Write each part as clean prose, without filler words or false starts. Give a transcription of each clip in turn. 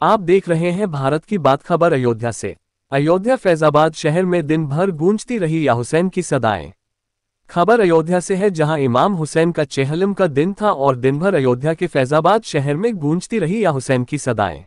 आप देख रहे हैं भारत की बात खबर अयोध्या से। अयोध्या फैजाबाद शहर में दिन भर गूंजती रही या हुसैन की सदाएं। खबर अयोध्या से है, जहां इमाम हुसैन का चेहलम का दिन था और दिन भर अयोध्या के फैजाबाद शहर में गूंजती रही या हुसैन की सदाएं।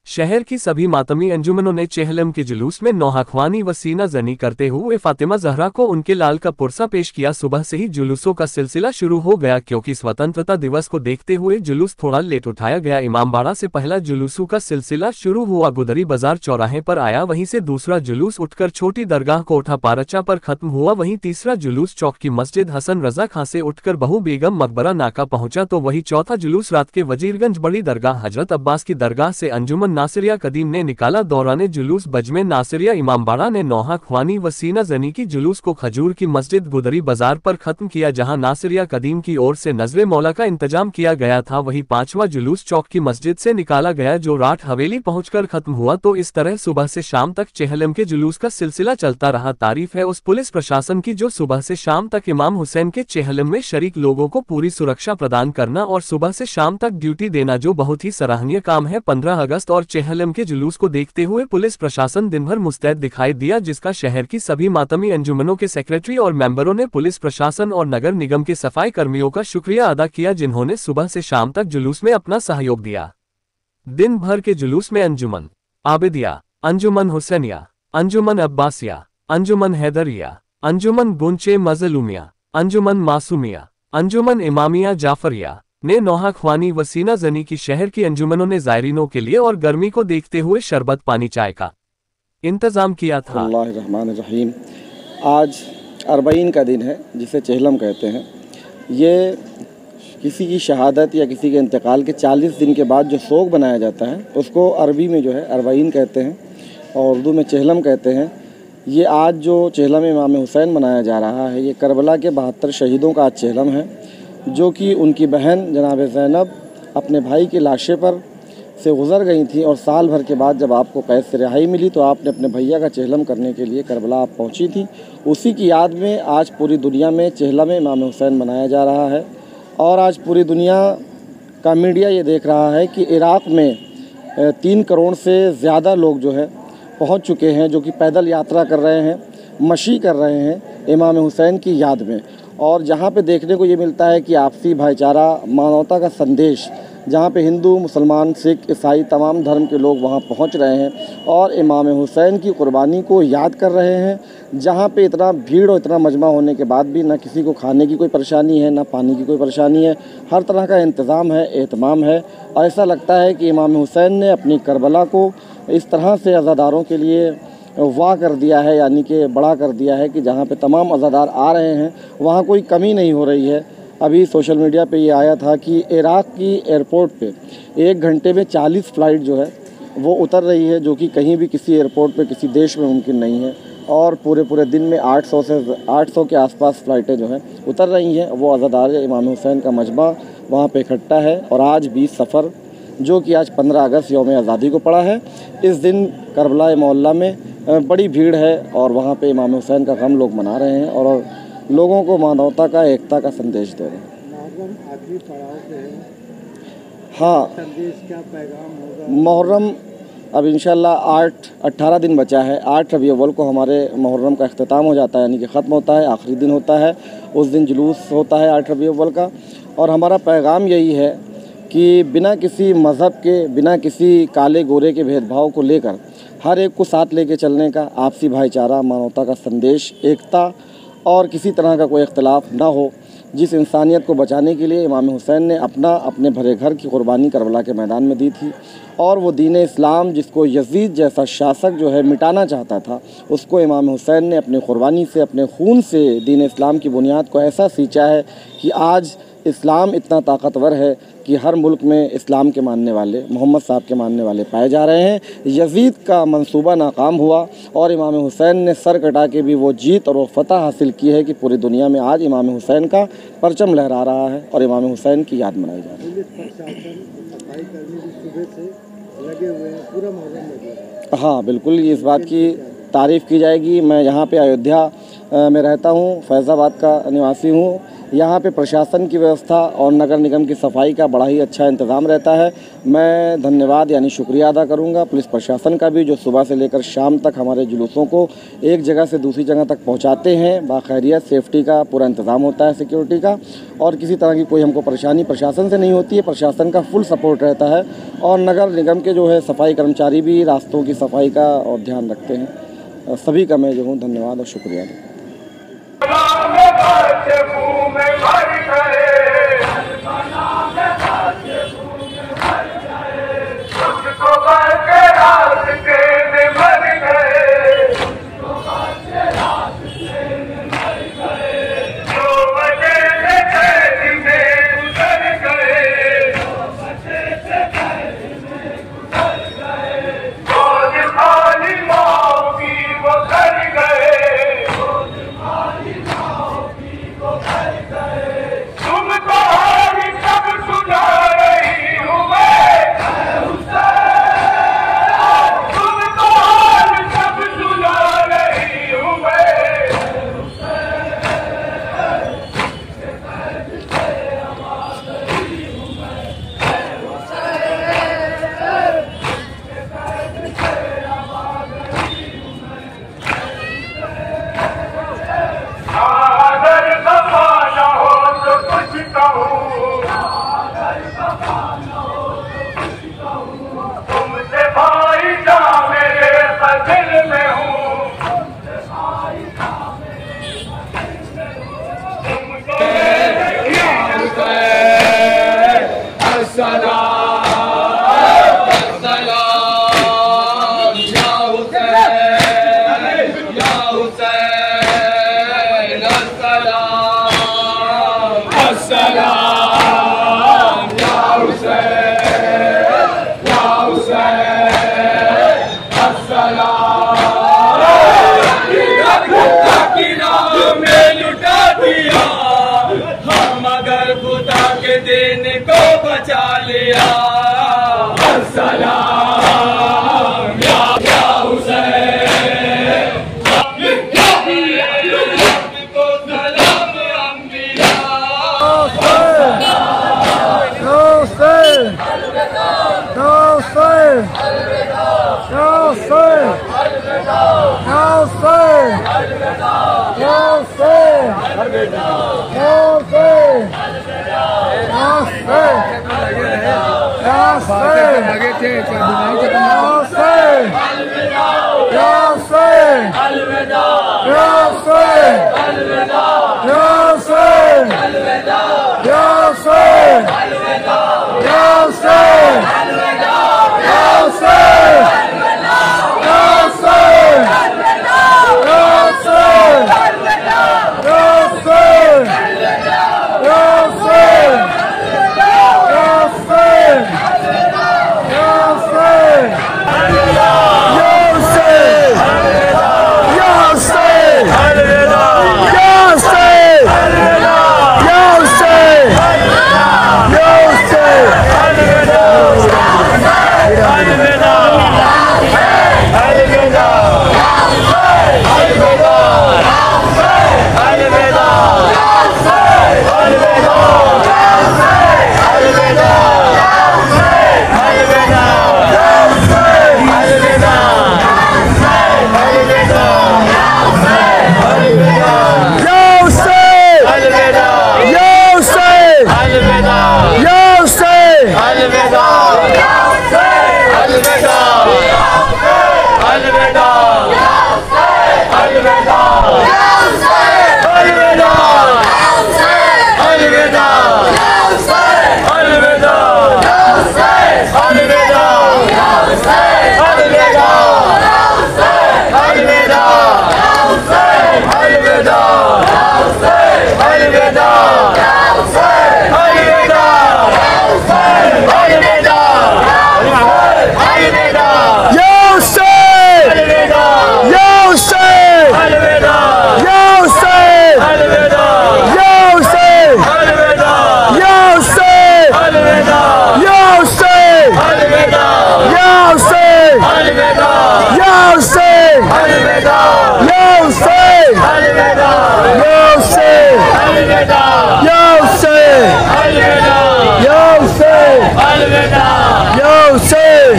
शहर की सभी मातमी अंजुमनों ने चेहलम के जुलूस में नौहाख्वानी व सीना जनी करते हुए फातिमा जहरा को उनके लाल का पुरसा पेश किया। सुबह से ही जुलूसों का सिलसिला शुरू हो गया, क्योंकि स्वतंत्रता दिवस को देखते हुए जुलूस थोड़ा लेट उठाया गया। इमामबाड़ा से पहला जुलूसों का सिलसिला शुरू हुआ, गुदरी बाजार चौराहे पर आया, वहीं से दूसरा जुलूस उठकर छोटी दरगाह कोठा पारचा पर खत्म हुआ। वहीं तीसरा जुलूस चौक की मस्जिद हसन रजा खां से उठकर बहू बेगम मकबरा नाका पहुंचा, तो वही चौथा जुलूस रात के वजीरगंज बड़ी दरगाह हजरत अब्बास की दरगाह से अंजुमन नासिरिया कदीम ने निकाला। दौरान जुलूस बजमे नासिरिया इमामबाड़ा ने नौहा ख्वानी व सीना जनी की जुलूस को खजूर की मस्जिद गुदरी बाजार पर खत्म किया, जहां नासिरिया कदीम की ओर से नजरे मौला का इंतजाम किया गया था। वहीं पांचवा जुलूस चौक की मस्जिद से निकाला गया, जो राठ हवेली पहुंचकर खत्म हुआ। तो इस तरह सुबह से शाम तक चेहलम के जुलूस का सिलसिला चलता रहा। तारीफ है उस पुलिस प्रशासन की जो सुबह से शाम तक इमाम हुसैन के चेहलम में शरीक लोगों को पूरी सुरक्षा प्रदान करना और सुबह से शाम तक ड्यूटी देना, जो बहुत ही सराहनीय काम है। 15 अगस्त और चेहलम के जुलूस को देखते हुए पुलिस प्रशासन दिन भर मुस्तैद दिखाई दिया, जिसका शहर की सभी मातमी अंजुमनों के सेक्रेटरी और मेंबरों ने पुलिस प्रशासन और नगर निगम के सफाई कर्मियों का शुक्रिया अदा किया, जिन्होंने सुबह से शाम तक जुलूस में अपना सहयोग दिया। दिन भर के जुलूस में अंजुमन आबिदिया, अंजुमन हुसैनिया, अंजुमन अब्बासिया, अंजुमन हैदरिया, अंजुमन गुंचे मजलूमिया, अंजुमन मासूमिया, अंजुमन इमामिया जाफरिया ने नौहा ख्वानी व सीना जनी की शहर की अंजुमनों ने जायरीनों के लिए और गर्मी को देखते हुए शरबत पानी चाय का इंतजाम किया था। अल्लाहुर्रहमानुर्रहीम। आज अरबईन का दिन है, जिसे चेहलम कहते हैं। ये किसी की शहादत या किसी के इंतकाल के 40 दिन के बाद जो सोग बनाया जाता है, उसको अरबी में जो है अरबईन कहते हैं और उर्दू में चेहलम कहते हैं। ये आज जो चेहलम इमाम हुसैन मनाया जा रहा है, ये करबला के 72 शहीदों का आज चेहलम है, जो कि उनकी बहन जनाब ज़ैनब अपने भाई की लाशे पर से गुज़र गई थी और साल भर के बाद जब आपको कैद से रिहाई मिली तो आपने अपने भैया का चेहलम करने के लिए करबला आप पहुंची थी। उसी की याद में आज पूरी दुनिया में चेहलम इमाम हुसैन मनाया जा रहा है। और आज पूरी दुनिया का मीडिया ये देख रहा है कि इराक़ में 3 करोड़ से ज़्यादा लोग जो है पहुँच चुके हैं, जो कि पैदल यात्रा कर रहे हैं, मशी कर रहे हैं इमाम हुसैन की याद में। और जहाँ पे देखने को ये मिलता है कि आपसी भाईचारा, मानवता का संदेश, जहाँ पे हिंदू, मुसलमान, सिख, ईसाई तमाम धर्म के लोग वहाँ पहुँच रहे हैं और इमाम हुसैन की कुर्बानी को याद कर रहे हैं। जहाँ पे इतना भीड़ और इतना मजमा होने के बाद भी ना किसी को खाने की कोई परेशानी है, ना पानी की कोई परेशानी है, हर तरह का इंतज़ाम है, एहतमाम है। ऐसा लगता है कि इमाम हुसैन ने अपनी करबला को इस तरह से अज़ादारों के लिए वाह कर दिया है, यानी कि बड़ा कर दिया है कि जहाँ पे तमाम अज़ादार आ रहे हैं वहाँ कोई कमी नहीं हो रही है। अभी सोशल मीडिया पे ये आया था कि इराक़ की एयरपोर्ट पे 1 घंटे में 40 फ़्लाइट जो है वो उतर रही है, जो कि कहीं भी किसी एयरपोर्ट पे किसी देश में मुमकिन नहीं है। और पूरे दिन में 800 के आसपास फ़्लाइटें जो हैं उतर रही हैं। वो अज़ादार इमाम हुसैन का मजमा वहाँ पे इकट्ठा है। और आज 20 सफ़र, जो कि आज 15 अगस्त यौम आज़ादी को पड़ा है, इस दिन करबला मोहल्ला में बड़ी भीड़ है और वहाँ पे इमाम हुसैन का गम लोग मना रहे हैं और लोगों को मानवता का, एकता का संदेश दे रहे हैं। आखिरी पड़ाव पे है। हाँ, संदेश क्या पैगाम होगा? मुहर्रम अब इंशाल्लाह 18 दिन बचा है। 8 रबी अव्वल को हमारे मुहर्रम का अख्तिताम हो जाता है, यानी कि ख़त्म होता है, आखिरी दिन होता है। उस दिन जुलूस होता है 8 रबी अव्वल का। और हमारा पैगाम यही है कि बिना किसी मज़हब के, बिना किसी काले गोरे के भेदभाव को लेकर हर एक को साथ लेके चलने का, आपसी भाईचारा, मानवता का संदेश, एकता और किसी तरह का कोई इख्तिलाफ ना हो। जिस इंसानियत को बचाने के लिए इमाम हुसैन ने अपने भरे घर की कुर्बानी करबला के मैदान में दी थी, और वो दीन इस्लाम जिसको यजीद जैसा शासक जो है मिटाना चाहता था, उसको इमाम हुसैन ने अपनी कुर्बानी से, अपने खून से दीन इस्लाम की बुनियाद को ऐसा सींचा है कि आज इस्लाम इतना ताकतवर है कि हर मुल्क में इस्लाम के मानने वाले, मोहम्मद साहब के मानने वाले पाए जा रहे हैं। यजीद का मंसूबा नाकाम हुआ और इमाम हुसैन ने सर कटा के भी वो जीत और वो फतह हासिल की है कि पूरी दुनिया में आज इमाम हुसैन का परचम लहरा रहा है और इमाम हुसैन की याद मनाई जा रही है। पुलिस प्रशासन, सफाई कर्मी भी सुबह से लगे हुए हैं, पूरा मुहर्रम लगे हुए हैं। हाँ बिल्कुल, इस बात की तारीफ़ की जाएगी। मैं यहाँ पे अयोध्या में रहता हूँ, फैज़ाबाद का निवासी हूँ। यहाँ पे प्रशासन की व्यवस्था और नगर निगम की सफाई का बड़ा ही अच्छा इंतज़ाम रहता है। मैं धन्यवाद यानी शुक्रिया अदा करूँगा पुलिस प्रशासन का भी, जो सुबह से लेकर शाम तक हमारे जुलूसों को एक जगह से दूसरी जगह तक पहुँचाते हैं। बाखैरियत सेफ्टी का पूरा इंतज़ाम होता है, सिक्योरिटी का, और किसी तरह की कोई हमको परेशानी प्रशासन से नहीं होती है। प्रशासन का फुल सपोर्ट रहता है और नगर निगम के जो है सफाई कर्मचारी भी रास्तों की सफाई का और ध्यान रखते हैं। सभी का मैं जो हूँ धन्यवाद और शुक्रिया दूँ। Yo,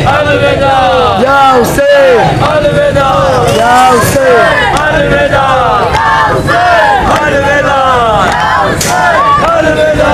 अलविदा, या हुसैन, अलविदा, या हुसैन, अलविदा, अलविदा, अलविदा।